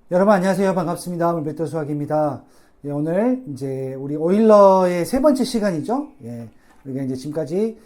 여러분 안녕하세요. 반갑습니다. 오늘 벡터 수학입니다. 예, 오늘 이제 우리 오일러의 세 번째 시간이죠. 예, 우리가 이제 지금까지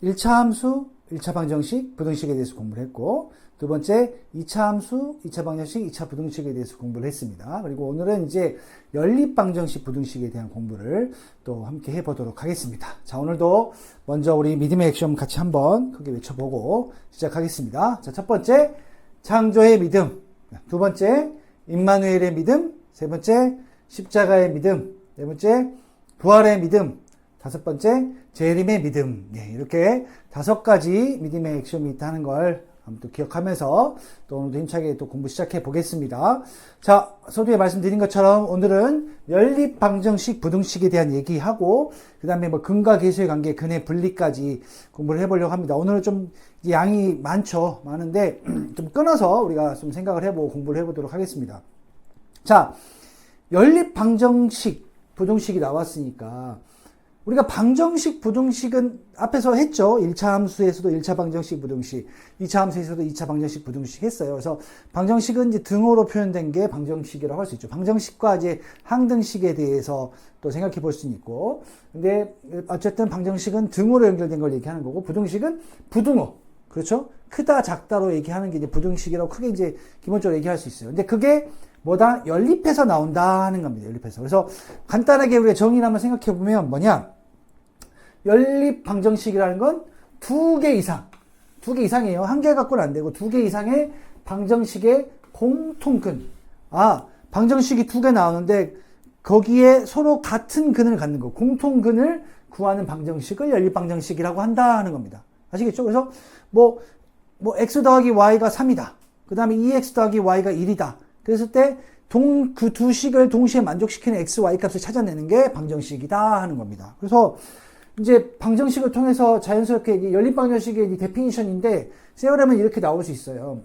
1차 함수, 1차 방정식, 부등식에 대해서 공부를 했고, 두 번째 2차 함수, 2차 방정식, 2차 부등식에 대해서 공부를 했습니다. 그리고 오늘은 이제 연립 방정식 부등식에 대한 공부를 또 함께 해보도록 하겠습니다. 자, 오늘도 먼저 우리 믿음의 액션 같이 한번 크게 외쳐보고 시작하겠습니다. 자, 첫 번째 창조의 믿음. 두 번째, 임마누엘의 믿음. 세 번째, 십자가의 믿음. 네 번째, 부활의 믿음. 다섯 번째, 재림의 믿음. 네, 이렇게 5가지 믿음의 액션이 있다는 걸 또 기억하면서 또 오늘도 힘차게 또 공부 시작해 보겠습니다. 자, 서두에 말씀드린 것처럼 오늘은 연립 방정식 부등식에 대한 얘기하고 그 다음에 뭐 근과 계수의 관계, 근의 분리까지 공부를 해보려고 합니다. 오늘은 좀 양이 많은데 좀 끊어서 우리가 좀 생각을 해보고 공부를 해보도록 하겠습니다. 자, 연립 방정식 부등식이 나왔으니까 우리가 방정식 부등식은 앞에서 했죠. 1차 함수에서도 1차 방정식 부등식, 2차 함수에서도 2차 방정식 부등식 했어요. 그래서 방정식은 이제 등호로 표현된 게 방정식이라고 할 수 있죠. 방정식과 이제 항등식에 대해서 또 생각해 볼 수는 있고, 근데 어쨌든 방정식은 등호로 연결된 걸 얘기하는 거고, 부등식은 부등호. 그렇죠? 크다, 작다로 얘기하는 게 이제 부등식이라고 크게 이제 기본적으로 얘기할 수 있어요. 근데 그게 뭐다? 연립해서 나온다는 겁니다. 연립해서. 그래서 간단하게 우리가 정의를 한번 생각해 보면 뭐냐? 연립 방정식이라는 건 2개 이상이에요. 한 개 갖고는 안 되고 2개 이상의 방정식의 공통근. 방정식이 2개 나오는데 거기에 서로 같은 근을 갖는 거, 공통근을 구하는 방정식을 연립 방정식이라고 한다는 겁니다. 아시겠죠? 그래서 뭐 x 더하기 y가 3이다. 그 다음에 2x 더하기 y가 1이다. 그랬을 때 그 두 식을 동시에 만족시키는 x, y 값을 찾아내는 게 방정식이다 하는 겁니다. 그래서 이제 방정식을 통해서 자연스럽게 연립 방정식의 데피니션인데 세우려면 이렇게 나올 수 있어요.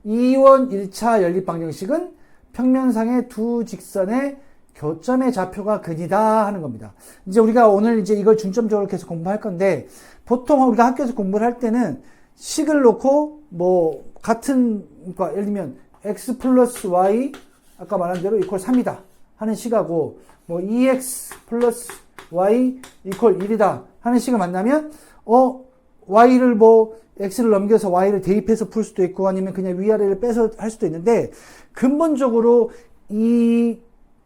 이원 1차 연립 방정식은 평면상의 두 직선의 교점의 좌표가 근이다 하는 겁니다. 이제 우리가 오늘 이제 이걸 중점적으로 계속 공부할 건데 보통 우리가 학교에서 공부를 할 때는 식을 놓고 뭐 같은, 그러니까 예를 들면 x 플러스 y 아까 말한 대로 이퀄 3이다 하는 식하고 뭐 2x 플러스 y 이퀄 1이다 하는 식을 만나면 y를 뭐 x를 넘겨서 y를 대입해서 풀 수도 있고 아니면 그냥 위아래를 빼서 할 수도 있는데 근본적으로 이거의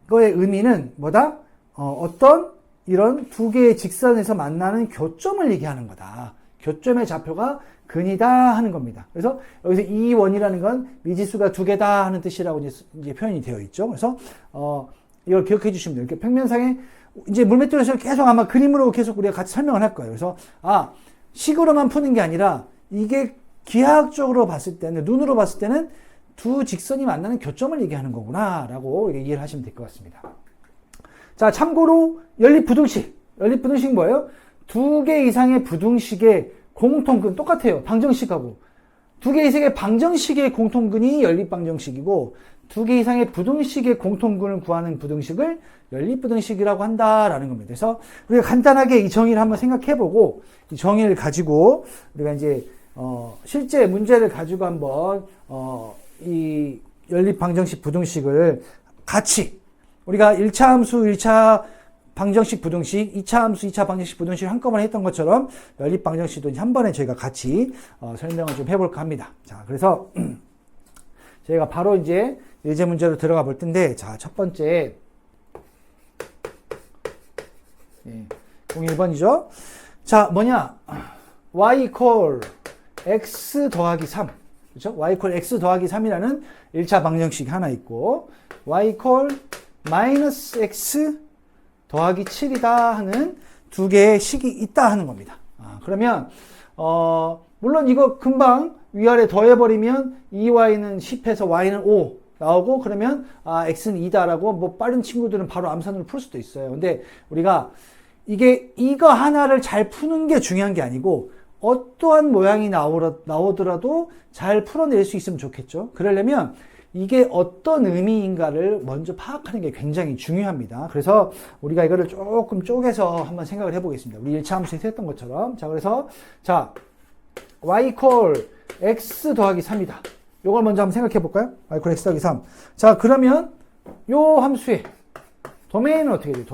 의미는 뭐다? 어떤 이런 두 개의 직선에서 만나는 교점을 얘기하는 거다. 교점의 좌표가 근이다 하는 겁니다. 그래서 여기서 이 원이라는 건 미지수가 2개다 하는 뜻이라고 이제 표현이 되어 있죠. 그래서 이걸 기억해 주시면 돼요. 이렇게 평면상에 이제 물메트리에서 계속 아마 그림으로 계속 우리가 같이 설명을 할 거예요. 그래서 식으로만 푸는 게 아니라 이게 기하학적으로 봤을 때는, 눈으로 봤을 때는 두 직선이 만나는 교점을 얘기하는 거구나 라고 이해를 하시면 될 것 같습니다. 자, 참고로 연립 부등식 뭐예요? 2개 이상의 부등식의 공통근 똑같아요. 방정식하고 2개 이상의 방정식의 공통근이 연립 방정식이고 2개 이상의 부등식의 공통근을 구하는 부등식을 연립 부등식이라고 한다라는 겁니다. 그래서 우리가 간단하게 이 정의를 한번 생각해보고 이 정의를 가지고 우리가 이제 실제 문제를 가지고 한번 이 연립 방정식 부등식을 같이 우리가 1차 함수, 1차 방정식 부등식, 2차 함수, 2차 방정식 부등식 한꺼번에 했던 것처럼 연립 방정식도 한 번에 저희가 같이 설명을 좀 해볼까 합니다. 자, 그래서 저희가 바로 이제 예제 문제로 들어가 볼 텐데, 자, 첫 번째 01번이죠. 자, 뭐냐? y equal x 더하기 3. 그렇죠? y equal x 더하기 3이라는 1차 방정식 하나 있고, y equal 마이너스 x 더하기 7이다 하는 2개의 식이 있다 하는 겁니다. 그러면 물론 이거 금방 위아래 더해버리면 2y는 10에서 y는 5 나오고 그러면 x는 2다라고 뭐 빠른 친구들은 바로 암산으로 풀 수도 있어요. 근데 우리가 이거 하나를 잘 푸는 게 중요한 게 아니고 어떠한 모양이 나오더라도 잘 풀어낼 수 있으면 좋겠죠. 그러려면 이게 어떤 의미인가를 먼저 파악하는 게 굉장히 중요합니다. 그래서 우리가 이거를 조금 쪼개서 한번 생각을 해보겠습니다. 우리 1차 함수에서 했던 것처럼. 자, 그래서, y equal x 더하기 3이다. 요걸 먼저 한번 생각해 볼까요? y 콜 x 더하기 3. 자, 그러면 요 함수의 도메인은 어떻게 돼요?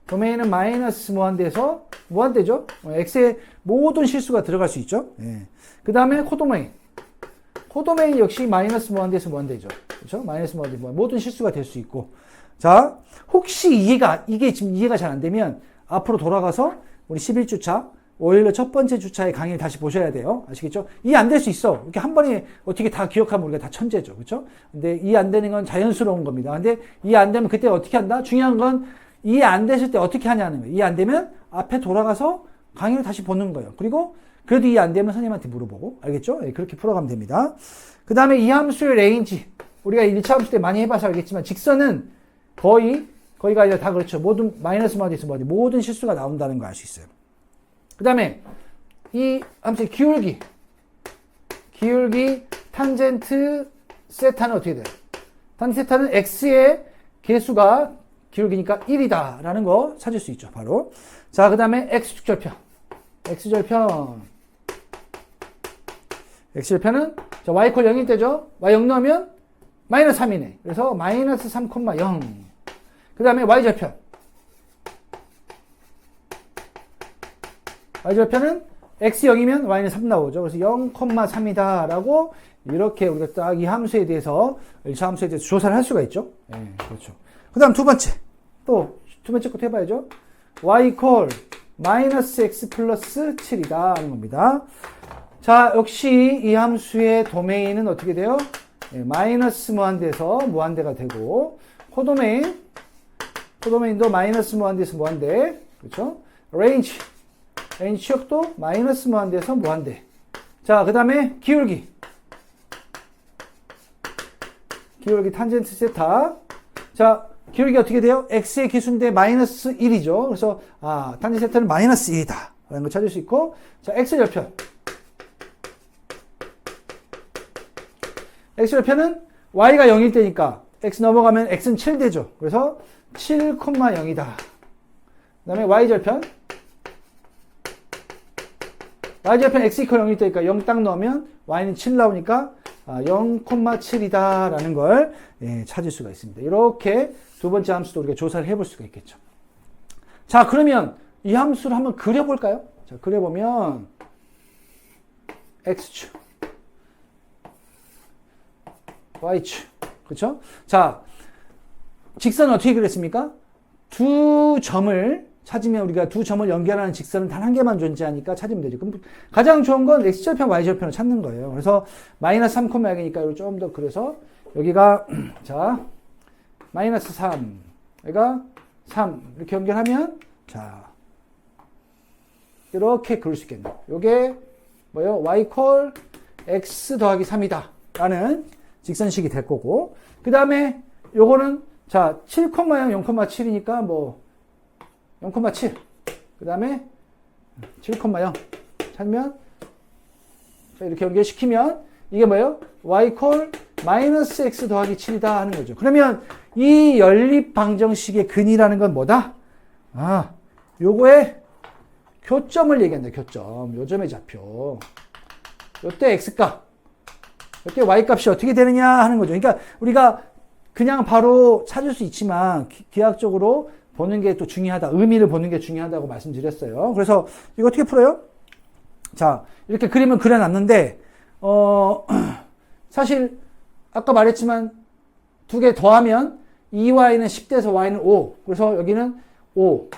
도메인은 마이너스 무한대에서 무한대죠? x의 모든 실수가 들어갈 수 있죠? 예. 그 다음에 코도메인. 코도메인 역시 마이너스 무한대에서 무한대죠. 그렇죠? 마이너스 무한대 모든 실수가 될 수 있고. 자, 혹시 이게 지금 이해가 잘 안 되면 앞으로 돌아가서 우리 11주차, 오일러 첫 번째 주차의 강의를 다시 보셔야 돼요. 아시겠죠? 이해 안 될 수 있어. 이렇게 한 번에 어떻게 다 기억하면 우리가 다 천재죠. 그렇죠? 근데 이해 안 되는 건 자연스러운 겁니다. 근데 이해 안 되면 그때 어떻게 한다? 중요한 건 이해 안 됐을 때 어떻게 하냐는 거예요. 이해 안 되면 앞에 돌아가서 강의를 다시 보는 거예요. 그리고 그래도 이해 안 되면 선생님한테 물어보고. 알겠죠? 예, 그렇게 풀어가면 됩니다. 그 다음에 이 함수의 레인지. 우리가 1차 함수 때 많이 해봐서 알겠지만 직선은 거의가 아니라 다 그렇죠. 모든 마이너스 마디스 모든 실수가 나온다는 거 알 수 있어요. 그 다음에 이 함수의 기울기 탄젠트 세타는 어떻게 돼요? 탄젠트 세타는 x의 개수가 기울기니까 1이다 라는 거 찾을 수 있죠. 바로. 자, 그 다음에 x절편은 자, y 콜 0일 때죠. y 0 넣으면 마이너스 3이네. 그래서 마이너스 3,0. 그 다음에 y절편. y절편은 x 0이면 y는 3 나오죠. 그래서 0,3이다 라고 이렇게 우리가 딱 이 함수에 대해서 1차 함수에 대해서 조사를 할 수가 있죠. 네, 그렇죠. 그 다음 두 번째 것도 해봐야죠. y 콜 마이너스 x 플러스 7이다 하는 겁니다. 자, 역시 이 함수의 도메인은 어떻게 돼요? 네, 마이너스 무한대에서 무한대가 되고 코도메인도 마이너스 무한대에서 무한대. 그렇죠? 레인지 취역도 마이너스 무한대에서 무한대. 자, 그 다음에 기울기 탄젠트 세타. 자, 기울기 어떻게 돼요? x의 기수인데 마이너스 1이죠. 그래서 탄젠트 세타는 마이너스 1이다 라는 걸 찾을 수 있고. 자, x절편은 y가 0일 때니까 x 넘어가면 x는 7 되죠. 그래서 7,0이다. 그 다음에 y절편 x 이퀄 0일 때니까 0 딱 넣으면 y는 7 나오니까 0,7이다 라는 걸 찾을 수가 있습니다. 이렇게 두 번째 함수도 우리가 조사를 해볼 수가 있겠죠. 자, 그러면 이 함수를 한번 그려볼까요? 자, 그려보면 x축 y축. 그렇죠? 자, 직선은 어떻게 그렸습니까? 두 점을 찾으면 우리가 두 점을 연결하는 직선은 단 한 개만 존재하니까 찾으면 되죠. 그럼 가장 좋은 건 x절편, y절편을 찾는 거예요. 그래서 마이너스 3,0이니까 이걸 좀 더 그려서 여기가 자 마이너스 3, 여기가 3 이렇게 연결하면 자 이렇게 그릴 수 있겠네요. 요게 뭐요? y 콜 x 더하기 3이다 라는 직선식이 될 거고, 그 다음에 요거는 자 7,0, 0,7이니까 뭐 0,7. 그 다음에 7,0 찾으면 이렇게 연결시키면 이게 뭐예요? y 콜 마이너스 x 더하기 7이다 하는 거죠. 그러면 이 연립방정식의 근이라는 건 뭐다? 요거의 교점을 얘기한다. 교점. 요점의 좌표. 요때 x값. 요때 y값이 어떻게 되느냐 하는 거죠. 그러니까 우리가 그냥 바로 찾을 수 있지만 기하학적으로 보는 게 또 중요하다. 의미를 보는 게 중요하다고 말씀드렸어요. 그래서 이거 어떻게 풀어요? 자, 이렇게 그림을 그려놨는데 사실 아까 말했지만 두 개 더하면 2y는 10대에서 y는 5. 그래서 여기는 5.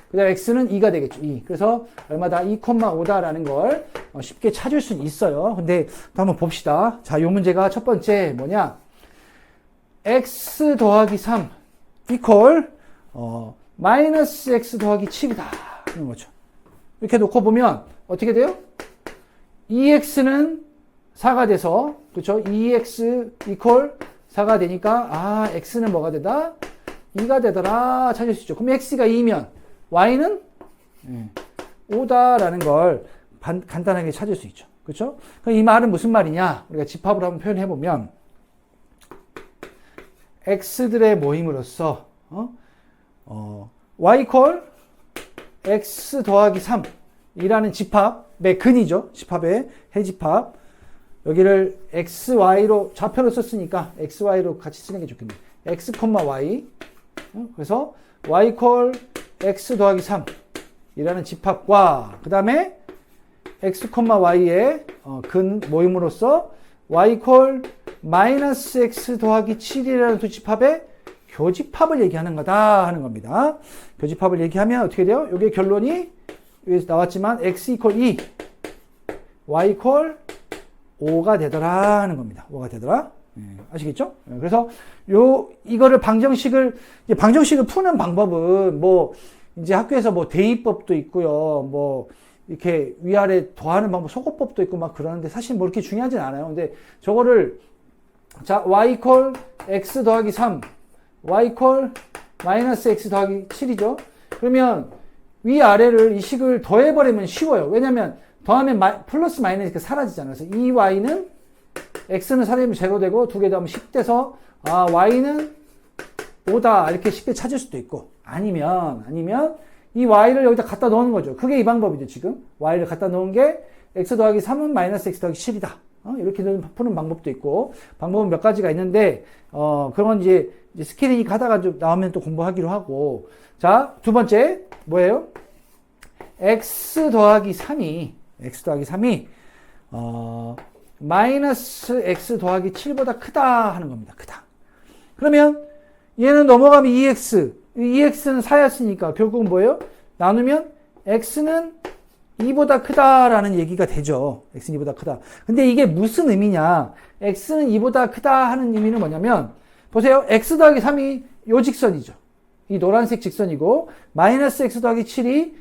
그 다음에 x는 2가 되겠죠. 2. 그래서 얼마다? 2,5다라는 걸 쉽게 찾을 수는 있어요. 근데 또 한번 봅시다. 자, 요 문제가 첫 번째 뭐냐? x 더하기 3 이퀄 마이너스 x 더하기 7이다. 이런 거죠. 이렇게 놓고 보면 어떻게 돼요? 2x는 4가 돼서, 그렇죠? 2x 이퀄 4가 되니까 x는 뭐가 되다? 2가 되더라 찾을 수 있죠. 그럼 x가 2면 y는 5다라는 걸 간단하게 찾을 수 있죠. 그렇죠? 그럼 이 말은 무슨 말이냐? 우리가 집합으로 한번 표현해 보면 x들의 모임으로써 y 콜 x 더하기 3 이라는 집합의 근이죠. 집합의 해집합. 여기를 xy로 좌표로 썼으니까 xy로 같이 쓰는 게 좋겠네. x, y. 그래서 y 콜 x 더하기 3 이라는 집합과 그 다음에 x, y의 근 모임으로써 y 콜 마이너스 x 더하기 7이라는 두 집합의 교집합을 얘기하는 거다 하는 겁니다. 교집합을 얘기하면 어떻게 돼요? 이게 결론이 여기서 나왔지만 x 이퀄 2, y 콜 5가 되더라 하는 겁니다. 5가 되더라. 아시겠죠? 그래서 이거를 방정식을 푸는 방법은 뭐 이제 학교에서 뭐 대입법도 있고요. 뭐 이렇게 위아래 더하는 방법, 소거법도 있고 막 그러는데 사실 뭐 이렇게 중요하진 않아요. 근데 저거를 자, y 콜 x 더하기 3, y 콜 마이너스 x 더하기 7이죠. 그러면 위아래를 이 식을 더해버리면 쉬워요. 왜냐면 더하면 플러스 마이너스가 사라지잖아요. 그래서 이 y는 x는 사라지면 제로되고 두 개 더하면 10돼서 y는 5다 이렇게 쉽게 찾을 수도 있고 아니면 이 y를 여기다 갖다 넣는 거죠. 그게 이 방법이죠. 지금 y를 갖다 넣은 게 x 더하기 3은 마이너스 x 더하기 7이다. 이렇게 푸는 방법도 있고 방법은 몇 가지가 있는데 그런 이제 스케일링 하다가 좀 나오면 또 공부하기로 하고 자, 두 번째 뭐예요? x 더하기 3이 마이너스 x 더하기 7보다 크다 하는 겁니다. 크다. 그러면 얘는 넘어가면 2x는 4였으니까 결국은 뭐예요? 나누면 x는 2보다 크다라는 얘기가 되죠. x는 2보다 크다. 근데 이게 무슨 의미냐? x는 2보다 크다 하는 의미는 뭐냐면 보세요. x 더하기 3이 요 직선이죠. 이 노란색 직선이고 마이너스 x 더하기 7이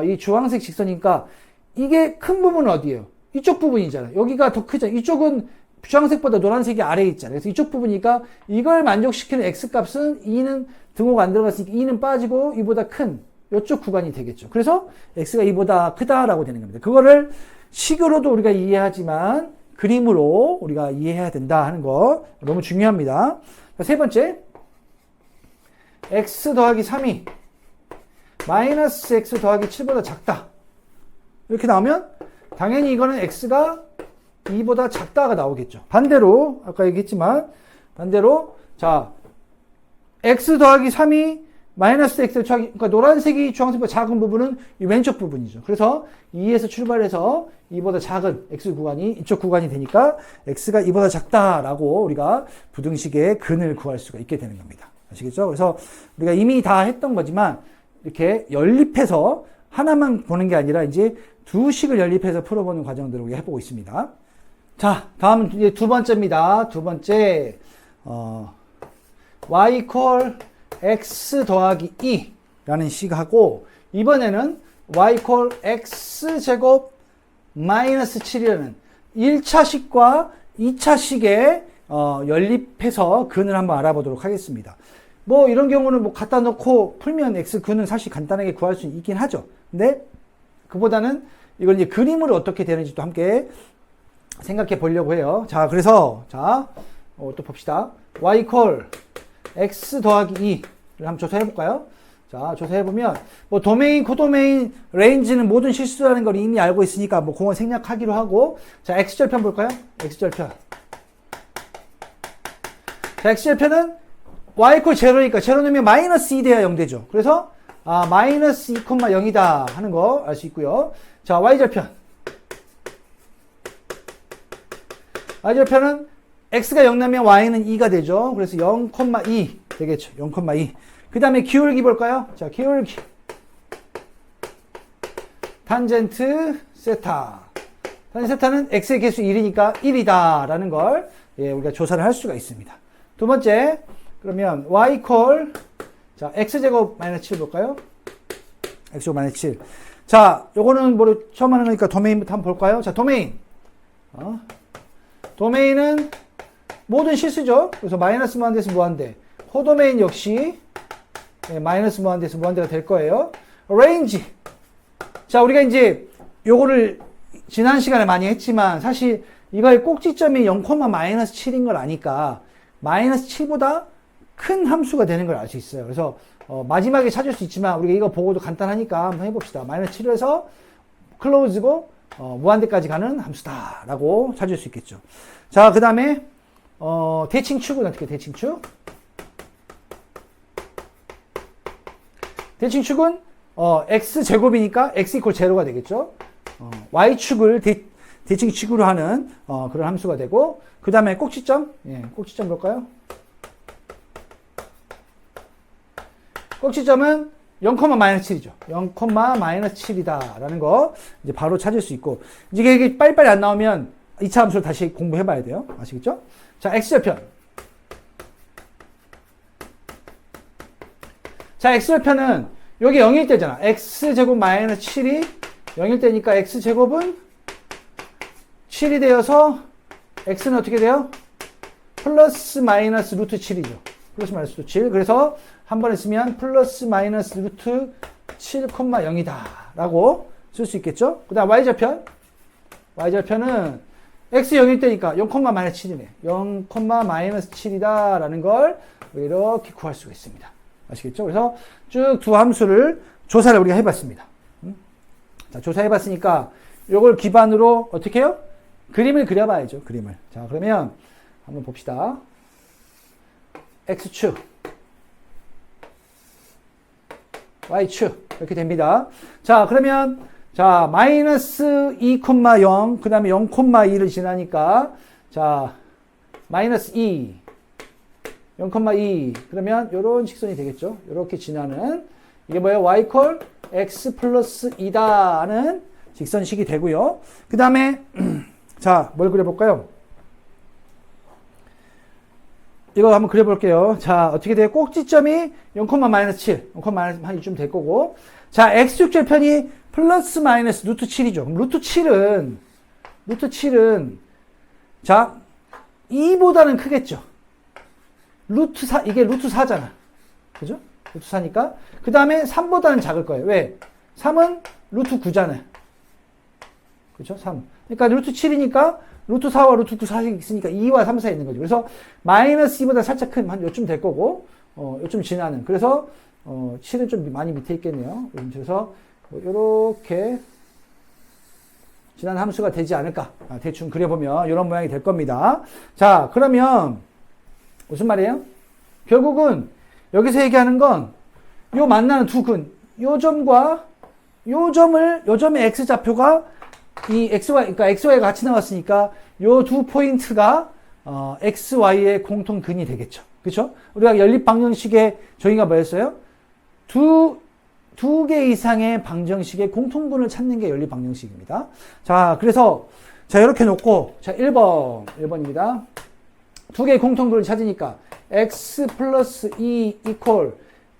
이 주황색 직선이니까 이게 큰 부분은 어디예요? 이쪽 부분이잖아요. 여기가 더 크죠. 이쪽은 주황색보다 노란색이 아래에 있잖아요. 그래서 이쪽 부분이니까 이걸 만족시키는 x값은 2는 등호가 안 들어갔으니까 2는 빠지고 2보다 큰 이쪽 구간이 되겠죠. 그래서 x가 2보다 크다라고 되는 겁니다. 그거를 식으로도 우리가 이해하지만 그림으로 우리가 이해해야 된다 하는 거 너무 중요합니다. 세 번째, x 더하기 3이 마이너스 x 더하기 7보다 작다. 이렇게 나오면 당연히 이거는 x가 2보다 작다가 나오겠죠. 반대로 아까 얘기했지만 반대로 자 x 더하기 3이 마이너스 x 그러니까 노란색이 주황색보다 작은 부분은 이 왼쪽 부분이죠. 그래서 2에서 출발해서 2보다 작은 x 구간이 이쪽 구간이 되니까 x가 2보다 작다라고 우리가 부등식의 근을 구할 수가 있게 되는 겁니다. 아시겠죠? 그래서 우리가 이미 다 했던 거지만 이렇게 연립해서 하나만 보는 게 아니라 이제 두 식을 연립해서 풀어보는 과정들을 우리가 해보고 있습니다. 자, 다음은 이제 두 번째입니다. 두 번째, y 콜 x 더하기 2라는 식하고, 이번에는 y 콜 x 제곱 마이너스 7이라는 1차 식과 2차 식의 연립해서 근을 한번 알아보도록 하겠습니다. 뭐 이런 경우는 뭐 갖다 놓고 풀면 x 근은 사실 간단하게 구할 수 있긴 하죠. 근데 그보다는 이걸 이제 그림으로 어떻게 되는지 또 함께 생각해 보려고 해요. 자, 그래서 또 봅시다. y 콜 x 더하기 2를 한번 조사해 볼까요? 자, 조사해 보면 뭐 도메인, 코도메인, 레인지는 모든 실수라는 걸 이미 알고 있으니까 뭐 그건 생략하기로 하고, 자, x절편 볼까요? x절편. 자, x절편은 y 콜 제로니까 제로 넣으면 마이너스 2 돼야 0 되죠. 그래서 마이너스 2,0이다 하는 거 알 수 있고요. 자, y절편. y절편은 x가 0 나면 y는 2가 되죠. 그래서 0,2 되겠죠. 0,2. 그 다음에 기울기 볼까요? 자, 기울기. 탄젠트 세타. 탄젠트 세타는 x의 개수 1이니까 1이다 라는 걸 우리가 조사를 할 수가 있습니다. 두 번째, 그러면 y 콜 자, x제곱 마이너스 7 볼까요? x제곱 마이너스 7. 자, 요거는 뭐를 처음 하는 거니까 도메인부터 한번 볼까요? 자, 도메인. 도메인은 모든 실수죠. 그래서 마이너스 무한대에서 무한대. 코도메인 역시 마이너스 무한대에서 무한대가 될 거예요. 레인지. 자, 우리가 이제 요거를 지난 시간에 많이 했지만 사실 이거의 꼭지점이 0, 마이너스 7인 걸 아니까 마이너스 7보다 큰 함수가 되는 걸 알 수 있어요. 그래서 마지막에 찾을 수 있지만 우리가 이거 보고도 간단하니까 한번 해봅시다. 마이너스 7에서 클로즈고 무한대까지 가는 함수다라고 찾을 수 있겠죠. 자, 그 다음에 대칭축은 어떻게 대칭축? 대칭축은 x제곱이니까 x 이퀄 제로가 되겠죠. y축을 대칭축으로 하는 그런 함수가 되고, 그 다음에 꼭지점, 꼭지점 볼까요? 꼭지점은 0,-7이죠. 0,-7이다 라는 거 이제 바로 찾을 수 있고, 이제 이게 빨리빨리 안 나오면 2차 함수를 다시 공부해 봐야 돼요. 아시겠죠? 자, x절편. 자, x절편은 여기 0일 때잖아. x제곱 마이너스 7이 0일 때니까 x제곱은 7이 되어서 x는 어떻게 돼요? 플러스 마이너스 루트 7이죠. 플러스 마이너스 루트 7. 그래서 한 번에 쓰면 플러스 마이너스 루트 7,0이다 라고 쓸 수 있겠죠. 그 다음 y절편. y절편은 x 0일 때니까 0,-7이네. 0,-7이다 라는 걸 이렇게 구할 수가 있습니다. 아시겠죠? 그래서 쭉 두 함수를 조사를 우리가 해봤습니다. 자, 조사해봤으니까 이걸 기반으로 어떻게 해요? 그림을 그려봐야죠. 그림을. 자, 그러면 한번 봅시다. x축, y축 이렇게 됩니다. 자, 그러면 자 마이너스 2,0 그 다음에 0,2를 지나니까 자 마이너스 2 0,2 그러면 요런 직선이 되겠죠. 요렇게 지나는 이게 뭐예요? y 콜 x 플러스 2다 하는 직선식이 되고요. 그 다음에 자 뭘 그려볼까요? 이거 한번 그려볼게요. 자, 어떻게 돼요? 꼭지점이 0,-7, 0,-2쯤 될 거고. 자, x축절편이 플러스 마이너스 루트 7이죠. 그럼 루트 7은, 자, 2보다는 크겠죠. 루트 4, 이게 루트 4잖아. 그죠? 루트 4니까. 그 다음에 3보다는 작을 거예요. 왜? 3은 루트 9잖아요. 그죠? 3. 그러니까 루트 7이니까 루트 4와 루트 9 사이 있으니까 2와 3 사이에 있는 거죠. 그래서 마이너스 2보다 살짝 큰 한 요쯤 될 거고, 요쯤 지나는. 그래서 7은 좀 많이 밑에 있겠네요. 그래서 요렇게 지난 함수가 되지 않을까. 대충 그려보면 이런 모양이 될 겁니다. 자, 그러면 무슨 말이에요? 결국은 여기서 얘기하는 건 요 만나는 두 근, 요 점과 요 점의 x좌표가 이 xy, 그러니까 xy가 같이 나왔으니까 요 두 포인트가 xy의 공통근이 되겠죠. 그렇죠? 우리가 연립 방정식의 정의가 뭐였어요? 두 개 이상의 방정식의 공통근을 찾는 게 연립 방정식입니다. 자, 그래서 자 이렇게 놓고 자 1번입니다. 두 개의 공통근을 찾으니까 x 플러스 2 이퀄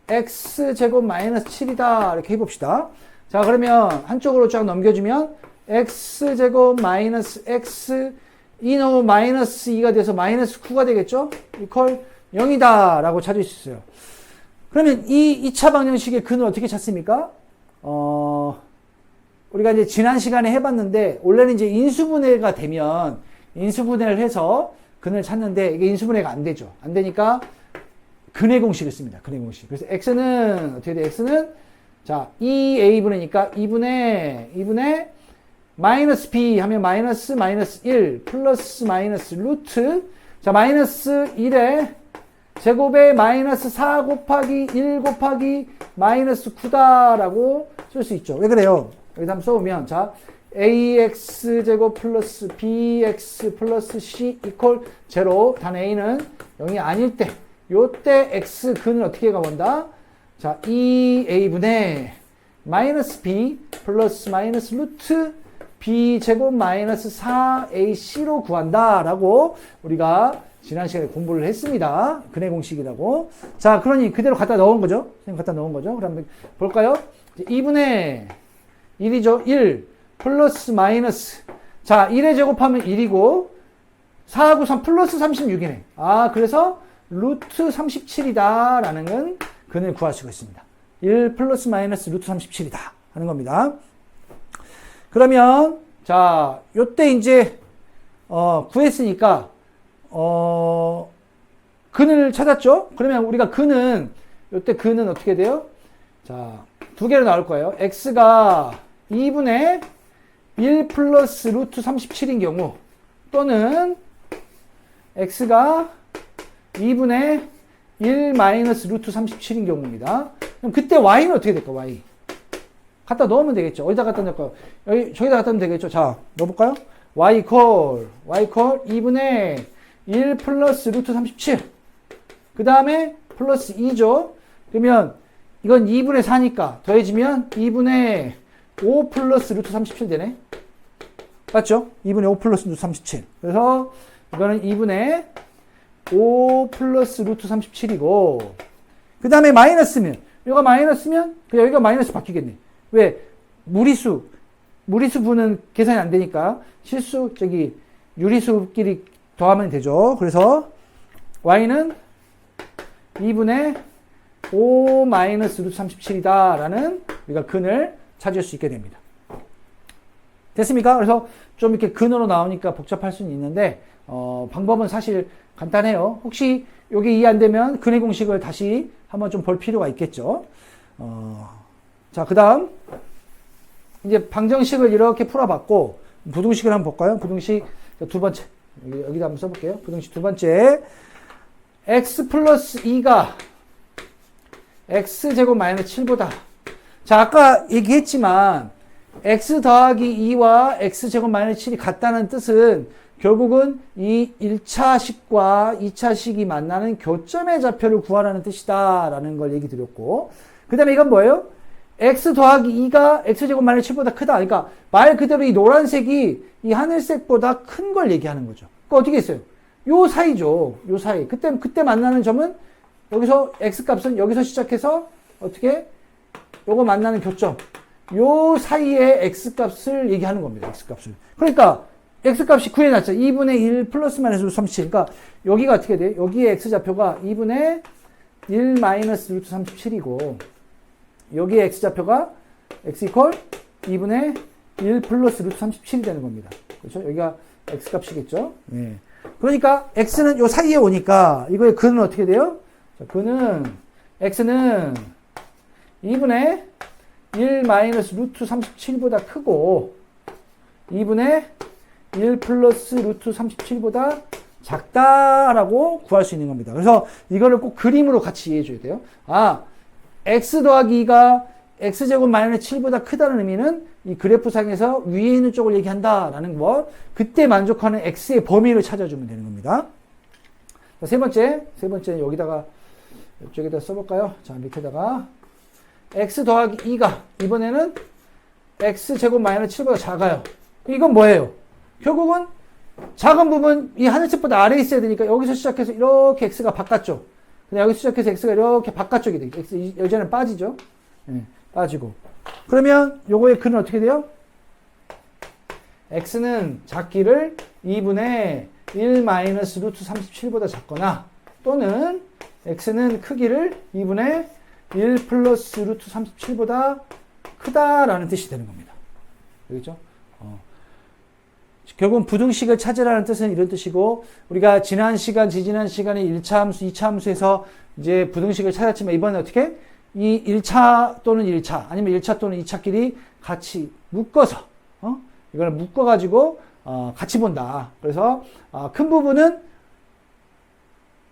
x 제곱 마이너스 7이다 이렇게 해봅시다. 자, 그러면 한쪽으로 쫙 넘겨주면 x제곱 마이너스 x 2는 마이너스 2가 돼서 마이너스 9가 되겠죠? 이퀄 0이다 라고 찾을 수 있어요. 그러면 이 2차 방정식의 근을 어떻게 찾습니까? 우리가 이제 지난 시간에 해봤는데 원래는 이제 인수분해가 되면 인수분해를 해서 근을 찾는데 이게 인수분해가 안 되죠. 안 되니까 근의 공식을 씁니다. 근의 공식. 그래서 x는 어떻게 돼? x는 자 2a분의니까 2분의 마이너스 b 하면 마이너스 1 플러스 마이너스 루트 자 마이너스 1에 제곱에 마이너스 4 곱하기 1 곱하기 마이너스 9다라고 쓸 수 있죠. 왜 그래요? 여기다 한번 써보면 자 ax 제곱 플러스 bx 플러스 c 이퀄 0 단 a는 0이 아닐 때 요때 x 근을 어떻게 가본다? 자 2a분의 마이너스 b 플러스 마이너스 루트 b 제곱 마이너스 4ac로 구한다라고 우리가 지난 시간에 공부를 했습니다. 근의 공식이라고. 자, 그러니 그대로 갖다 넣은 거죠. 선생님 갖다 넣은 거죠. 그럼 볼까요? 2분의 1이죠. 1 플러스 마이너스. 자, 1에 제곱하면 1이고 4하고 3 플러스 36이네. 아, 그래서 루트 37이다 라는 건 근을 구할 수가 있습니다. 1 플러스 마이너스 루트 37이다 하는 겁니다. 그러면 자, 요때 이제 구했으니까 근을 찾았죠? 그러면 우리가 요때 근은 어떻게 돼요? 자, 두 개로 나올 거예요. x가 2분의 1 플러스 루트 37인 경우 또는 x가 2분의 1 마이너스 루트 37인 경우입니다. 그럼 그때 y는 어떻게 될까? y 갖다 넣으면 되겠죠. 어디다 갖다 넣을까요? 여기 저기다 갖다 넣으면 되겠죠. 자, 넣어볼까요? y 이퀄 2분의 1 플러스 루트 37. 그 다음에 플러스 2죠. 그러면 이건 2분의 4니까 더해지면 2분의 5 플러스 루트 37 되네. 맞죠? 2분의 5 플러스 루트 37. 그래서 이거는 2분의 5 플러스 루트 37이고, 그 다음에 마이너스면, 여기가 마이너스면, 여기가 마이너스 바뀌겠네. 왜? 무리수분은 계산이 안 되니까, 유리수끼리 더하면 되죠. 그래서, y는 2분의 5 마이너스 루트 37이다. 라는 우리가 근을 찾을 수 있게 됩니다. 됐습니까? 그래서 좀 이렇게 근으로 나오니까 복잡할 수는 있는데, 방법은 사실 간단해요. 혹시 여기 이해 안 되면 근의 공식을 다시 한번 좀 볼 필요가 있겠죠. 자, 그 다음, 이제 방정식을 이렇게 풀어봤고, 부등식을 한번 볼까요? 부등식 두 번째. 여기다 한번 써볼게요. 부등식 두 번째. x 플러스 2가 x제곱 마이너스 7보다. 자, 아까 얘기했지만, x 더하기 2와 x제곱 마이너스 7이 같다는 뜻은 결국은 이 1차식과 2차식이 만나는 교점의 좌표를 구하라는 뜻이다 라는 걸 얘기 드렸고, 그 다음에 이건 뭐예요? x 더하기 2가 x제곱 마이너스 7보다 크다. 그러니까 말 그대로 이 노란색이 이 하늘색보다 큰 걸 얘기하는 거죠. 그러니까 어떻게 했어요? 요 사이죠. 요 사이. 그때 만나는 점은 여기서 x 값은 여기서 시작해서 어떻게? 요거 만나는 교점. 요 사이에 x 값을 얘기하는 겁니다. x 값을. 그러니까 x 값이 구해놨죠. 2분의 1 플러스 마이너스 루트 37. 그러니까 여기가 어떻게 돼요? 여기에 x 좌표가 2분의 1 마이너스 루트 37이고, 여기에 x 좌표가 x 이퀄 2분의 1 플러스 루트 37이 되는 겁니다. 그렇죠? 여기가 x 값이겠죠? 네. 그러니까 x는 요 사이에 오니까 이거의 근은 어떻게 돼요? 자, 근은 x는 2분의 1 마이너스 루트 37보다 크고 2분의 1 플러스 루트 37보다 작다라고 구할 수 있는 겁니다. 그래서 이거를 꼭 그림으로 같이 이해해 줘야 돼요. 아, x 더하기 2가 x제곱 마이너스 7보다 크다는 의미는 이 그래프상에서 위에 있는 쪽을 얘기한다라는 거, 그때 만족하는 x의 범위를 찾아주면 되는 겁니다. 자, 세 번째 여기다가 이쪽에다 써볼까요? 자, 밑에다가 x 더하기 2가 이번에는 x제곱 마이너스 7보다 작아요. 이건 뭐예요? 결국은 작은 부분 이 하늘색보다 아래에 있어야 되니까 여기서 시작해서 이렇게 x가 바깥쪽, 그냥 여기서 시작해서 x가 이렇게 바깥쪽이 돼요. x 여전히 빠지죠. 네, 빠지고. 그러면 요거의 근은 어떻게 돼요? x는 작기를 2분의 1 마이너스 루트 37보다 작거나, 또는 x는 크기를 2분의 1 플러스 루트 37보다 크다라는 뜻이 되는 겁니다. 알겠죠? 결국은 부등식을 찾으라는 뜻은 이런 뜻이고, 우리가 지지난 시간에 1차 함수, 2차 함수에서 이제 부등식을 찾았지만, 이번에 어떻게? 이 1차 또는 1차, 아니면 1차 또는 2차끼리 같이 묶어서, 이걸 묶어가지고, 같이 본다. 그래서, 큰 부분은,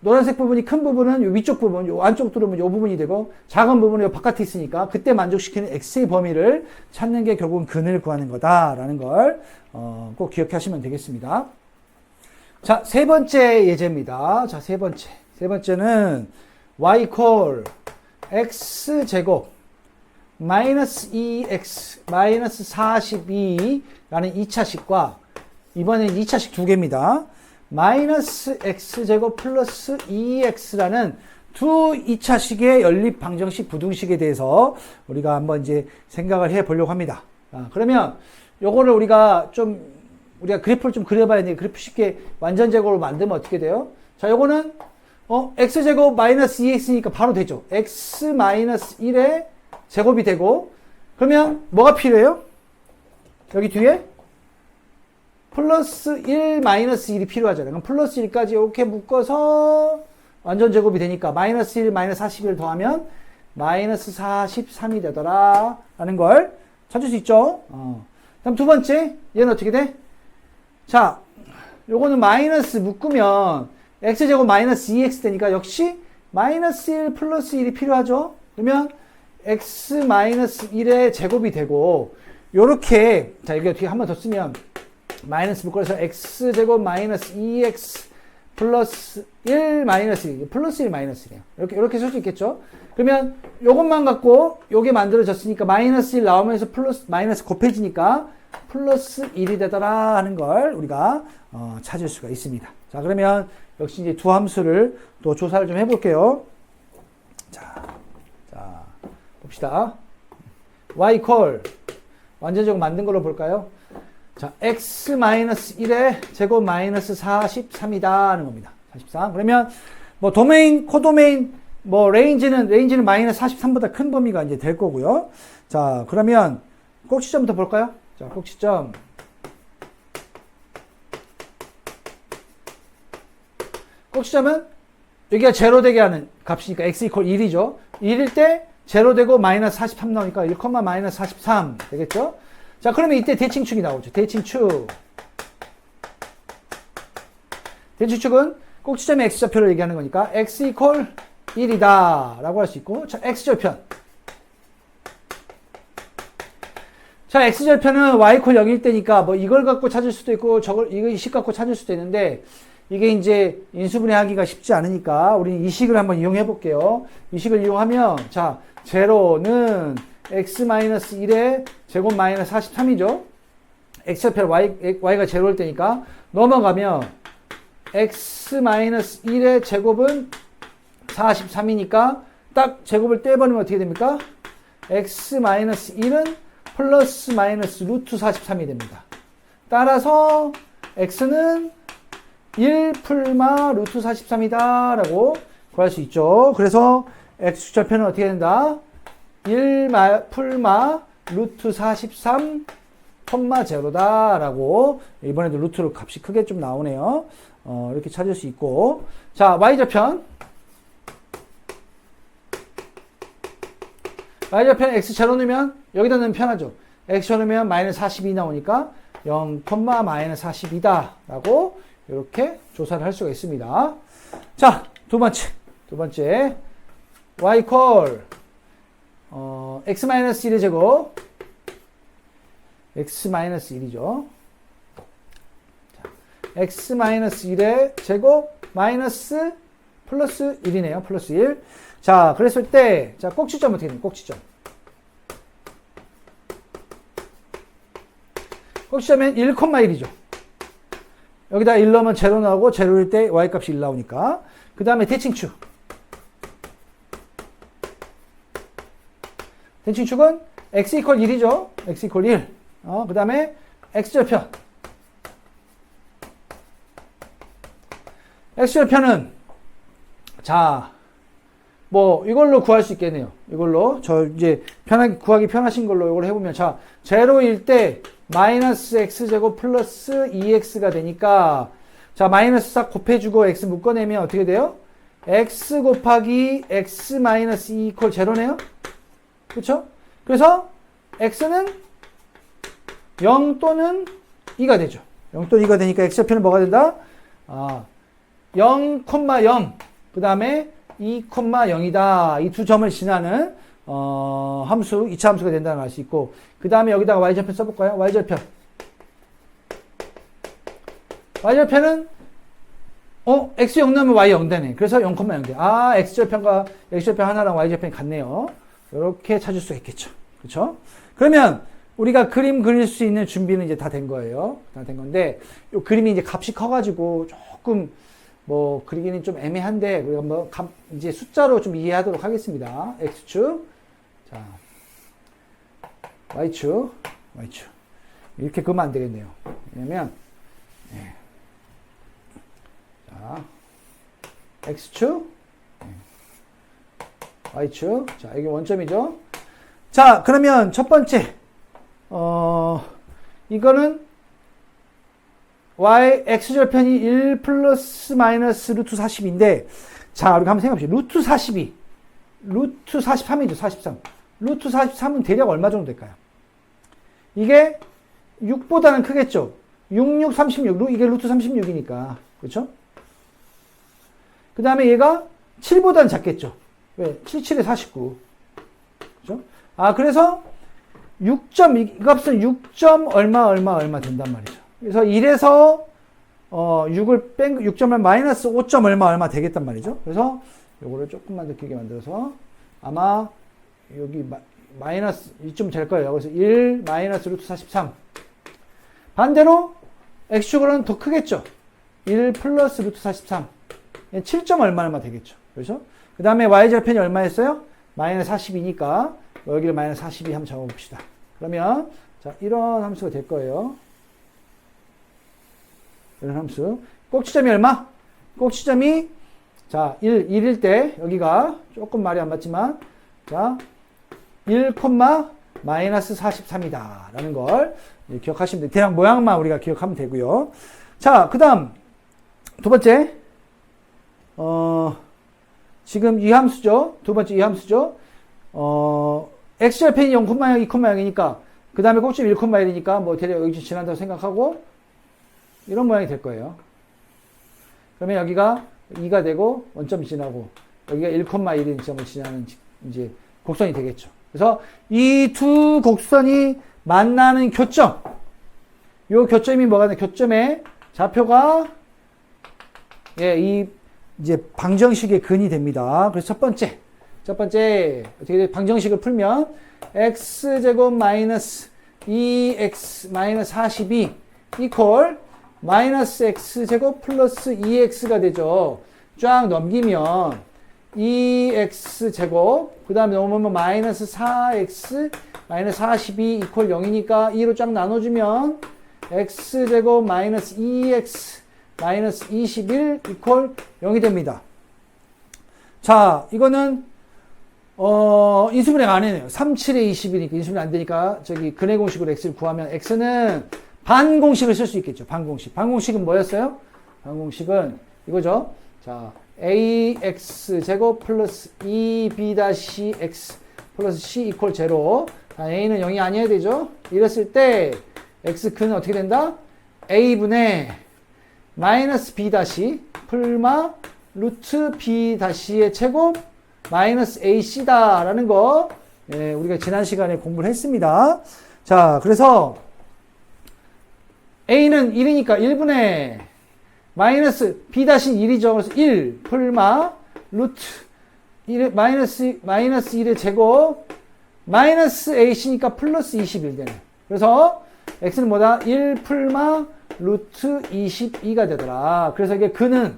노란색 부분이 큰 부분은 요 위쪽 부분, 요 안쪽 들어오면 요 부분이 되고, 작은 부분은 요 바깥에 있으니까, 그때 만족시키는 x의 범위를 찾는 게 결국은 근을 구하는 거다라는 걸, 꼭 기억하시면 되겠습니다. 자, 세 번째 예제입니다. 자, 세 번째는 y 콜 x제곱 마이너스 2x 마이너스 42라는 2차식과, 이번엔 2차식 두 개입니다. 마이너스 x제곱 플러스 2x라는 두 2차식의 연립 방정식 부등식에 대해서 우리가 한번 이제 생각을 해 보려고 합니다. 그러면 요거를 우리가 그래프를 좀 그려봐야 돼요. 그래프 쉽게 완전 제곱으로 만들면 어떻게 돼요? 자, 요거는 x제곱 마이너스 2x니까 바로 되죠. x 마이너스 1의 제곱이 되고, 그러면 뭐가 필요해요? 여기 뒤에 플러스 1 마이너스 1이 필요하잖아요. 그럼 플러스 1까지 이렇게 묶어서 완전 제곱이 되니까 마이너스 1 마이너스 41 더하면 마이너스 43이 되더라 라는 걸 찾을 수 있죠. 다음 두 번째, 얘는 어떻게 돼? 자, 요거는 마이너스 묶으면 x제곱 마이너스 2x 되니까 역시 마이너스 1 플러스 1이 필요하죠? 그러면 x 마이너스 1의 제곱이 되고, 요렇게, 자, 여기 어떻게 한 번 더 쓰면 마이너스 묶어서 x제곱 마이너스 2x 플러스 1 마이너스 1, 플러스 1 마이너스 1이에요. 이렇게 쓸 수 있겠죠? 그러면 요것만 갖고 요게 만들어졌으니까 마이너스 1 나오면서 플러스, 마이너스 곱해지니까 플러스 1이 되더라 하는 걸 우리가 찾을 수가 있습니다. 자, 그러면 역시 이제 두 함수를 또 조사를 좀 해볼게요. 자, 봅시다. y 콜 완전적으로 만든 걸로 볼까요? 자, x-1의 제곱 마이너스 43이다 하는 겁니다. 43. 그러면 뭐 도메인, 코도메인, 뭐 레인지는 마이너스 43보다 큰 범위가 이제 될 거고요. 자, 그러면 꼭지점부터 볼까요? 자, 꼭지점. 꼭지점은 여기가 제로 되게 하는 값이니까 x 이퀄 1이죠. 1일 때 제로 되고 마이너스 43 나오니까 1, 마이너스 43 되겠죠? 자, 그러면 이때 대칭축이 나오죠. 대칭축. 대칭축은 꼭지점의 x좌표를 얘기하는 거니까 x 이퀄 1이다 라고 할 수 있고, 자, x절편. 자, x절편은 y 이퀄 0일 때니까 뭐 이걸 갖고 찾을 수도 있고 이거 식 갖고 찾을 수도 있는데, 이게 이제 인수분해 하기가 쉽지 않으니까 우리는 이 식을 한번 이용해 볼게요. 이 식을 이용하면, 자, 제로는 x-1의 제곱 마이너스 43이죠. x좌표 y가 제로일 때니까 넘어가면 x-1의 제곱은 43이니까 딱 제곱을 떼버리면 어떻게 됩니까? x-1은 플러스 마이너스 루트 43이 됩니다. 따라서 x는 1 풀마 루트 43이다 라고 구할 수 있죠. 그래서 x좌표는 어떻게 된다? 1 풀마 루트 43 콤마 제로다 라고, 이번에도 루트로 값이 크게 좀 나오네요. 이렇게 찾을 수 있고, 자, y좌편. y좌편 x 제로 넣으면 여기다 넣으면 편하죠. x 제로 넣으면 마이너스 42 나오니까 0 마이너스 42다 라고 이렇게 조사를 할 수가 있습니다. 자, 두 번째 y 콜 x-1의 제곱, x-1이죠. x-1의 제곱 마이너스 플러스 1이네요. 플러스 1. 자, 그랬을 때, 자, 꼭지점 어떻게 되냐? 꼭지점. 꼭지점은 1,1이죠. 여기다 1 넣으면 제로 나오고, 제로일 때 y값이 1 나오니까. 그 다음에 대칭축. 대칭축은 x 이퀄 1이죠. x 이퀄 1. 그 다음에 x절편. x절편은, 자, 뭐 이걸로 구할 수 있겠네요. 이걸로 저 이제 구하기 편하신 걸로 이걸 해보면, 자, 제로일 때 마이너스 x제곱 플러스 2x가 되니까, 자, 마이너스 싹 곱해주고 x 묶어내면 어떻게 돼요? x 곱하기 x 마이너스 2 이퀄 제로네요. 그렇죠? 그래서 x는 0 또는 2가 되죠. 0 또는 2가 되니까 x좌표는 뭐가 된다? 0, 0, 그 다음에 2, 0이다. 이 두 점을 지나는 함수, 2차 함수가 된다는 걸 알 수 있고, 그 다음에 여기다가 y좌표 써볼까요? y좌표. y좌표는 x 0 넣으면 y 0 되네. 그래서 0, 0 돼. x좌표가 x좌표 하나랑 y좌표는 같네요. 이렇게 찾을 수가 있겠죠. 그렇죠? 그러면 우리가 그림 그릴 수 있는 준비는 이제 다 된 거예요. 다 된 건데, 이 그림이 이제 값이 커가지고 조금 뭐 그리기는 좀 애매한데, 우리가 뭐 이제 숫자로 좀 이해하도록 하겠습니다. x축, 자, y축. 이렇게 그으면 안 되겠네요. 왜냐면, 네. 자, x축, y축. 자, 이게 원점이죠. 자, 그러면 첫 번째, 이거는 x절편이 1 플러스 마이너스 루트 40인데, 자, 우리가 한번 생각해봅시다. 루트 42, 루트 43이죠. 43. 루트 43은 대략 얼마 정도 될까요? 이게 6보다는 크겠죠. 6, 6, 36. 이게 루트 36이니까. 그렇죠? 그 다음에 얘가 7보다는 작겠죠. 왜? 7, 7에 49. 그렇죠? 아, 그래서 6점, 이 값은 6점 얼마 된단 말이죠. 그래서 1에서 6을 뺀 6점을 마이너스 5점 얼마 되겠단 말이죠. 그래서 요거를 조금만 더 길게 만들어서 아마 여기 마이너스 이쯤 될 거예요. 그래서 1 마이너스 루트 43. 반대로 x축으로는 더 크겠죠. 1 플러스 루트 43. 7점 얼마 되겠죠. 그렇죠? 그 다음에 y절편이 얼마였어요? 마이너스 42니까 여기를 마이너스 42 한번 적어봅시다. 그러면 자 이런 함수가 될 거예요. 이런 함수. 꼭지점이 얼마? 꼭지점이 자 1일 때 여기가 조금 말이 안 맞지만 자 1, 마이너스 43이다 라는 걸 기억하시면 돼요. 대략 모양만 우리가 기억하면 되고요. 자, 그 다음 두 번째 지금 이 함수죠. 두 번째 이 함수죠. x절편이 0, 0, 2, 0이니까 그 다음에 꼭지점 1, 1이니까 뭐 대략 여기 지난다고 생각하고 이런 모양이 될 거예요. 그러면 여기가 2가 되고 원점이 지나고 여기가 1, 1인 점을 지나는 이제 곡선이 되겠죠. 그래서 이 두 곡선이 만나는 교점. 요 교점이 뭐가 되냐? 교점의 좌표가 이 이제 방정식의 근이 됩니다. 그래서 첫 번째 어떻게 돼? 방정식을 풀면 x제곱 마이너스 2x 마이너스 42 이퀄 마이너스 x제곱 플러스 2x가 되죠. 쫙 넘기면 2x제곱 그 다음에 넘으면 마이너스 4x 마이너스 42 이퀄 0이니까 2로 쫙 나눠주면 x제곱 마이너스 2x 마이너스 21 이퀄 0이 됩니다. 자, 이거는 인수분해 안 해요. 3, 7에 20이니까 인수분해 안 되니까 저기 근해 공식으로 x를 구하면 x는 반공식을 쓸 수 있겠죠. 반공식. 반공식은 뭐였어요? 반공식은 이거죠. 자, ax 제곱 플러스 2b-x 플러스 c 이퀄 0. a는 0이 아니어야 되죠. 이랬을 때 x 근은 어떻게 된다? a분의 마이너스 b 다시 풀마 루트 b 다시의 제곱 마이너스 ac다 라는 거 우리가 지난 시간에 공부를 했습니다. 자, 그래서 a는 1이니까 1분의 마이너스 b 다시 1이죠. 그래서 1 풀마 루트 1, 마이너스 1의 제곱 마이너스 ac니까 플러스 21 되네. 그래서 x는 뭐다? 1 풀마 루트 22가 되더라. 그래서 이게 근은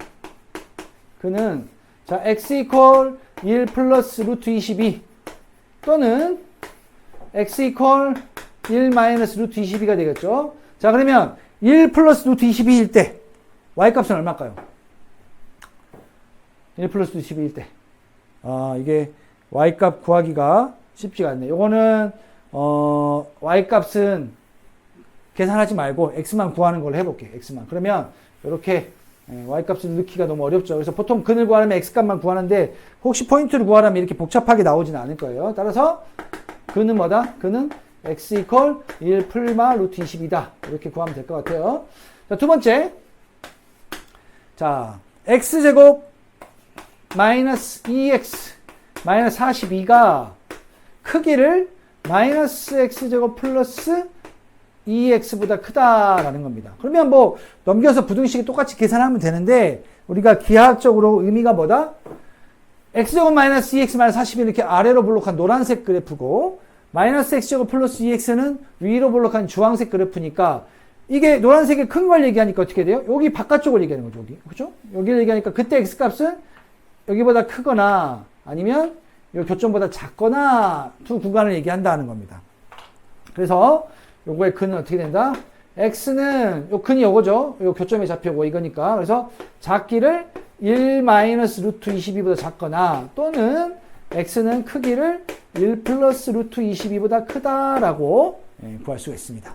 자 x 이퀄 1 플러스 루트 22 또는 x 이퀄 1 마이너스 루트 22가 되겠죠. 자, 그러면 1 플러스 루트 22일 때 y값은 얼마일까요? 1 플러스 루트 22일 때 이게 y값 구하기가 쉽지가 않네. 요거는 y값은 계산하지 말고 x만 구하는 걸로 해볼게요. x만. 그러면 이렇게 y값을 넣기가 너무 어렵죠. 그래서 보통 근을 구하려면 x값만 구하는데 혹시 포인트를 구하려면 이렇게 복잡하게 나오지는 않을 거예요. 따라서 근은 뭐다? 근은 x 이퀄 1 풀마 루트 20이다. 이렇게 구하면 될 것 같아요. 자, 두 번째. 자, x제곱 마이너스 2x 마이너스 42가 크기를 마이너스 x제곱 플러스 2x보다 크다라는 겁니다. 그러면 뭐 넘겨서 부등식이 똑같이 계산하면 되는데 우리가 기하학적으로 의미가 뭐다? x제곱 마이너스 2x 마이너스 42 이렇게 아래로 블록한 노란색 그래프고 마이너스 x제곱 플러스 2x는 위로 블록한 주황색 그래프니까 이게 노란색이 큰 걸 얘기하니까 어떻게 돼요? 여기 바깥쪽을 얘기하는 거죠. 여기. 그죠? 여기를 얘기하니까 그때 x값은 여기보다 크거나 아니면 이 교점보다 작거나 두 구간을 얘기한다는 겁니다. 그래서 요거의 근은 어떻게 된다? x는 요 근이 요거죠. 요 교점의 좌표고 이거니까. 그래서 작기를 1 마이너스 루트 22보다 작거나 또는 x는 크기를 1 플러스 루트 22보다 크다라고 구할 수가 있습니다.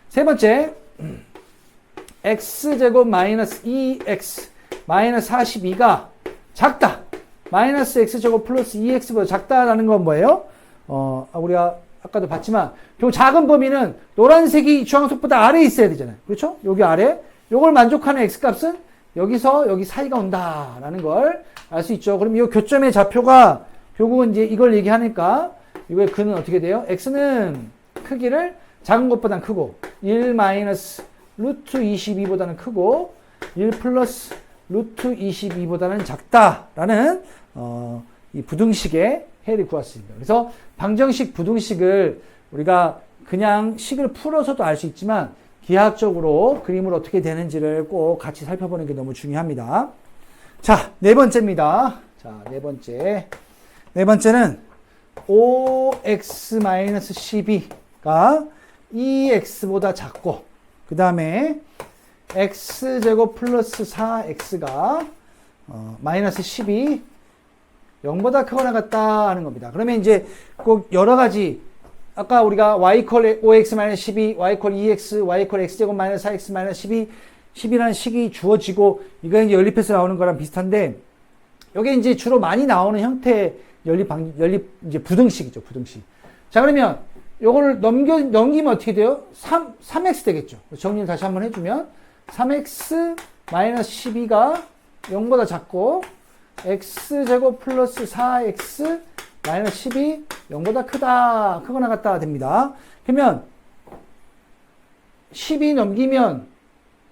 세 번째, x제곱 마이너스 2x 마이너스 42가 작다. 마이너스 x제곱 플러스 2x보다 작다라는 건 뭐예요? 우리가 아까도 봤지만 요 작은 범위는 노란색이 주황색보다 아래에 있어야 되잖아요. 그렇죠? 여기 아래. 요걸 만족하는 x값은 여기서 여기 사이가 온다라는 걸 알 수 있죠. 그럼 이 교점의 좌표가 결국은 이제 이걸 얘기하니까 이거의 근은 어떻게 돼요? x는 크기를 작은 것보다는 크고 1 마이너스 루트 22보다는 크고 1 플러스 루트 22보다는 작다라는 이 부등식의 해를 구했습니다. 그래서 방정식 부등식을 우리가 그냥 식을 풀어서도 알 수 있지만 기하학적으로 그림을 어떻게 되는지를 꼭 같이 살펴보는 게 너무 중요합니다. 자, 네 번째입니다. 자, 네 번째. 네 번째는 5x-12가 2x보다 작고 그 다음에 x제곱 플러스 4x가 마이너스 10이 0보다 크거나 같다 하는 겁니다. 그러면 이제 꼭 여러 가지 아까 우리가 y 이퀄 5x-12, y 이퀄 2x, y 이퀄 x제곱 마이너스 4x 마이너스 12, 10이라는 식이 주어지고 이거 이제 연립해서 나오는 거랑 비슷한데 이게 이제 주로 많이 나오는 형태의 연립 이제 부등식이죠, 부등식. 자, 그러면 요거를 넘기면 어떻게 돼요? 3x 되겠죠. 정리를 다시 한번 해주면 3x 마이너스 12가 0보다 작고 x제곱 플러스 4x 마이너스 10이 0보다 크거나 같다 됩니다. 그러면 10이 넘기면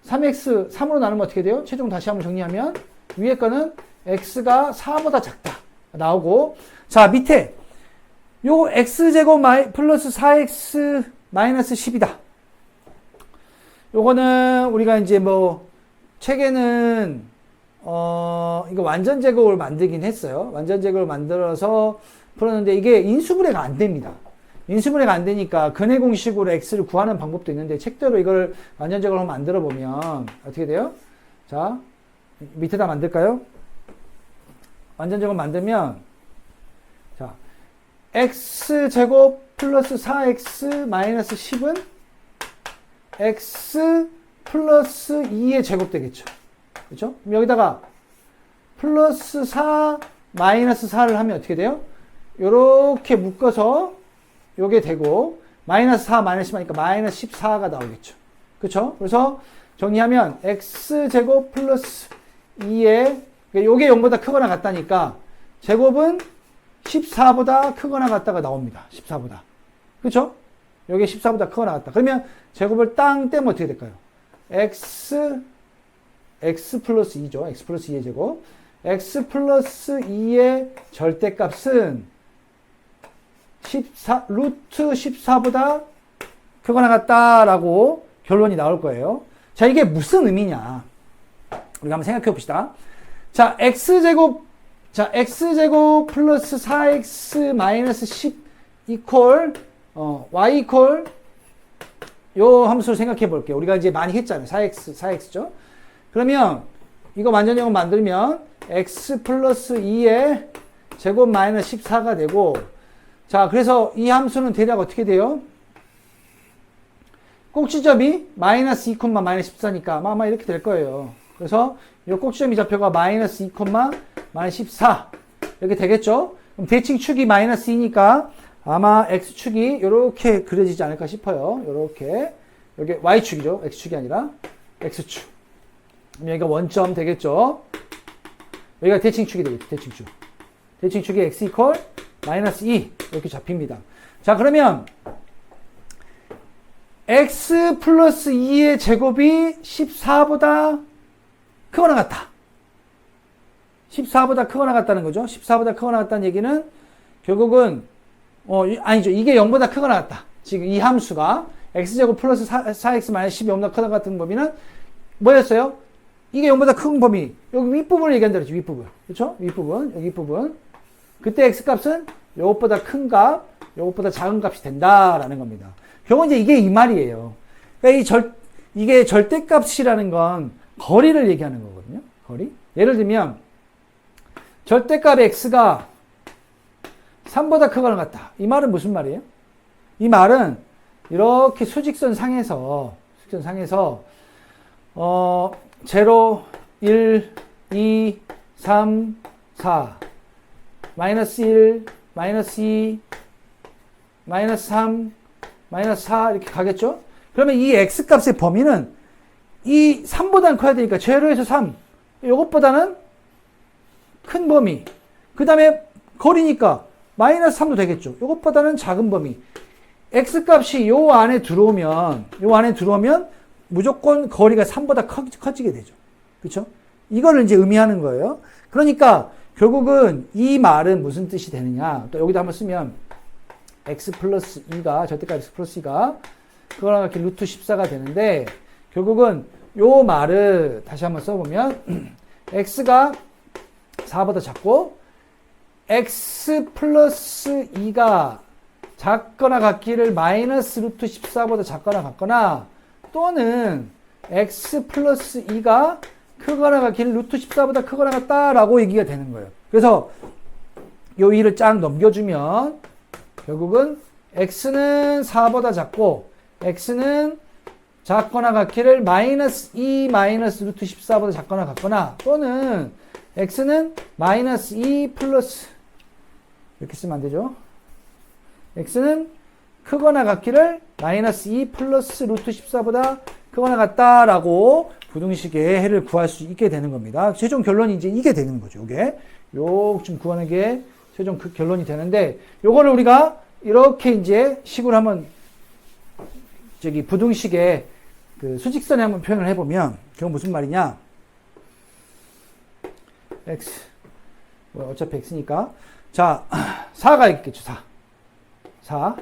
3x 3으로 나누면 어떻게 돼요? 최종 다시 한번 정리하면 위에 거는 x가 4보다 작다 나오고, 자, 밑에 요 x제곱 플러스 4x 마이너스 10이다. 요거는 우리가 이제 뭐 책에는 이거 완전 제곱을 만들긴 했어요. 완전 제곱을 만들어서 풀었는데 이게 인수분해가 안 됩니다. 인수분해가 안 되니까 근해 공식으로 x를 구하는 방법도 있는데 책대로 이걸 완전 제곱을 만들어 보면 어떻게 돼요? 자, 밑에다 만들까요? 완전 제곱 만들면 자, x제곱 플러스 4x 마이너스 10은 x 플러스 2의 제곱 되겠죠. 그렇죠? 그럼 여기다가 플러스 4 마이너스 4를 하면 어떻게 돼요? 요렇게 묶어서 요게 되고 마이너스 4 마이너스 10 하니까 마이너스 14가 나오겠죠. 그렇죠? 그래서 정리하면 x제곱 플러스 2의 요게 0보다 크거나 같다니까 제곱은 14보다 크거나 같다가 나옵니다. 14보다. 그렇죠? 요게 14보다 크거나 같다. 그러면 제곱을 땅 떼면 어떻게 될까요? x 플러스 2죠. x 플러스 2의 제곱. x 플러스 2의 절대값은 루트 14보다 크거나 같다라고 결론이 나올 거예요. 자, 이게 무슨 의미냐? 우리가 한번 생각해 봅시다. 자, x제곱 플러스 4x 마이너스 10 이퀄, y 이퀄 요 함수를 생각해 볼게요. 우리가 이제 많이 했잖아요. 4x죠. 그러면 이거 완전 제곱 만들면 x 플러스 2의 제곱 마이너스 14가 되고, 자, 그래서 이 함수는 대략 어떻게 돼요? 꼭지점이 마이너스 2, 마이너스 14니까 아마 이렇게 될 거예요. 그래서 이 꼭지점이 좌표가 마이너스 2, 마이너스 14 이렇게 되겠죠? 그럼 대칭축이 마이너스 2니까 아마 x축이 이렇게 그려지지 않을까 싶어요. 이렇게 여기 y축이죠. x축이 아니라 x축. 그럼 여기가 원점 되겠죠? 여기가 대칭축이 되겠죠. 대칭축. 대칭축이 x 이퀄 마이너스 2 이렇게 잡힙니다. 자, 그러면 x 플러스 2의 제곱이 14보다 크거나 같다. 14보다 크거나 같다는 거죠. 14보다 크거나 같다는 얘기는 결국은 아니죠. 이게 0보다 크거나 같다. 지금 이 함수가 x제곱 플러스 4x 마이너스 10이 0보다 크거나 같은 범위는 뭐였어요? 이게 0보다 큰 범위. 여기 윗부분을 얘기한다 그랬죠. 윗부분. 그렇죠? 윗부분. 여기 윗부분. 그때 x값은 요것보다 큰 값, 요것보다 작은 값이 된다라는 겁니다. 결국 이제 이게 이 말이에요. 그러니까 이게 절대값이라는 건 거리를 얘기하는 거거든요. 거리. 예를 들면 절대값 x가 3보다 크거나 같다. 이 말은 무슨 말이에요? 이 말은 이렇게 수직선 상에서 0, 1, 2, 3, 4 마이너스 1, 마이너스 2, 마이너스 3, 마이너스 4 이렇게 가겠죠? 그러면 이 x값의 범위는 이 3보다는 커야 되니까 제로에서 3, 이것보다는 큰 범위. 그 다음에 거리니까 마이너스 3도 되겠죠. 이것보다는 작은 범위. x값이 요 안에 들어오면 무조건 거리가 3보다 커지게 되죠. 그렇죠? 이거를 이제 의미하는 거예요. 그러니까 결국은 이 말은 무슨 뜻이 되느냐? 또 여기다 한번 쓰면 x 플러스 2가 절대값 x 플러스 2가 그거랑 같이 루트 14가 되는데 결국은 요 말을 다시 한번 써보면 x가 4보다 작고 x 플러스 2가 작거나 같기를 마이너스 루트 14보다 작거나 같거나 또는 x 플러스 2가 크거나 같기를 루트 14보다 크거나 같다라고 얘기가 되는 거예요. 그래서 요 2를 쫙 넘겨주면 결국은 x는 4보다 작고 x는 작거나 같기를 마이너스 2 마이너스 루트 14보다 작거나 같거나 또는 x는 마이너스 2 플러스 이렇게 쓰면 안 되죠. x는 크거나 같기를 마이너스 2 플러스 루트 14보다 크거나 같다라고 부등식의 해를 구할 수 있게 되는 겁니다. 최종 결론이 이제 이게 되는 거죠. 이게 좀 구하는 게 최종 그 결론이 되는데 요거를 우리가 이렇게 이제 식으로 한번 부등식의 그 수직선에 한번 표현을 해보면 그건 무슨 말이냐? x 어차피 x니까 자 4가 있겠죠. 4.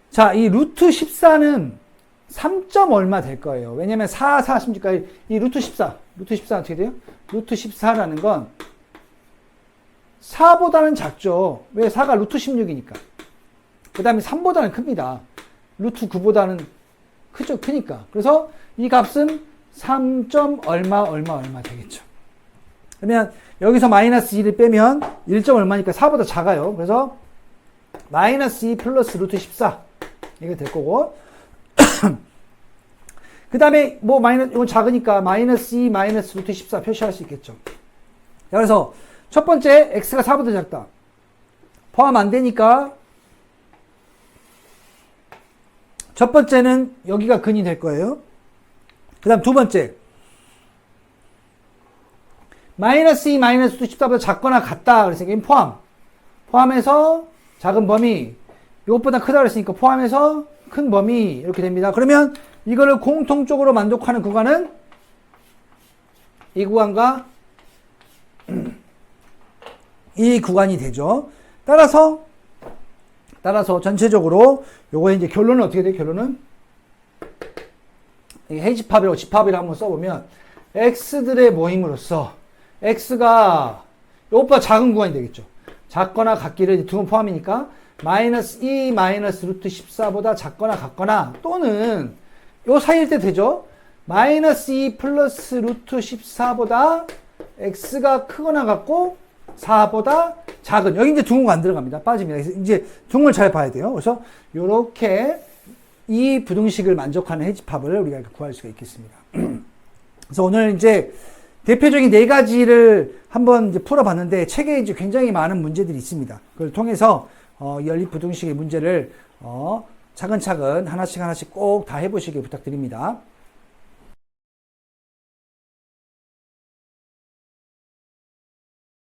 자, 이 루트 14는 3점 얼마 될 거예요. 왜냐면 4, 16까지 이 루트 14 어떻게 돼요? 루트 14라는 건 4보다는 작죠. 왜? 4가 루트 16이니까. 그 다음에 3보다는 큽니다. 루트 9보다는 크니까. 그래서 이 값은 3점 얼마 되겠죠. 그러면 여기서 마이너스 2를 빼면 1점 얼마니까 4보다 작아요. 그래서 마이너스 2 플러스 루트 14 이게 될 거고 그 다음에 이건 작으니까 마이너스 2 마이너스 루트 14 표시할 수 있겠죠. 자, 그래서 첫 번째 x가 4보다 작다. 포함 안 되니까 첫 번째는 여기가 근이 될 거예요. 그 다음 두 번째 마이너스 2 마이너스 루트 14보다 작거나 같다. 그래서 이게 포함해서 작은 범위 이것보다 크다 그랬으니까 포함해서 큰 범위 이렇게 됩니다. 그러면 이거를 공통적으로 만족하는 구간은 이 구간과 이 구간이 되죠. 따라서 전체적으로 요거의 이제 결론은 어떻게 돼요? 결론은 해집합이라고 집합이라고 한번 써보면 x들의 모임으로써 x가 이것보다 작은 구간이 되겠죠. 작거나 같기를 두 번 포함이니까 마이너스 2 마이너스 루트 14보다 작거나 같거나 또는 요 사이일 때 되죠. 마이너스 2 플러스 루트 14보다 x가 크거나 같고 4보다 작은 여기 이제 둥어가 안 들어갑니다. 빠집니다. 그래서 이제 둥을 잘 봐야 돼요. 그래서 요렇게 이 부등식을 만족하는 해집합을 우리가 구할 수가 있겠습니다. 그래서 오늘 이제 대표적인 네 가지를 한번 이제 풀어봤는데 책에 이제 굉장히 많은 문제들이 있습니다. 그걸 통해서 연립 부등식의 문제를 차근차근 하나씩 꼭 다 해보시길 부탁드립니다.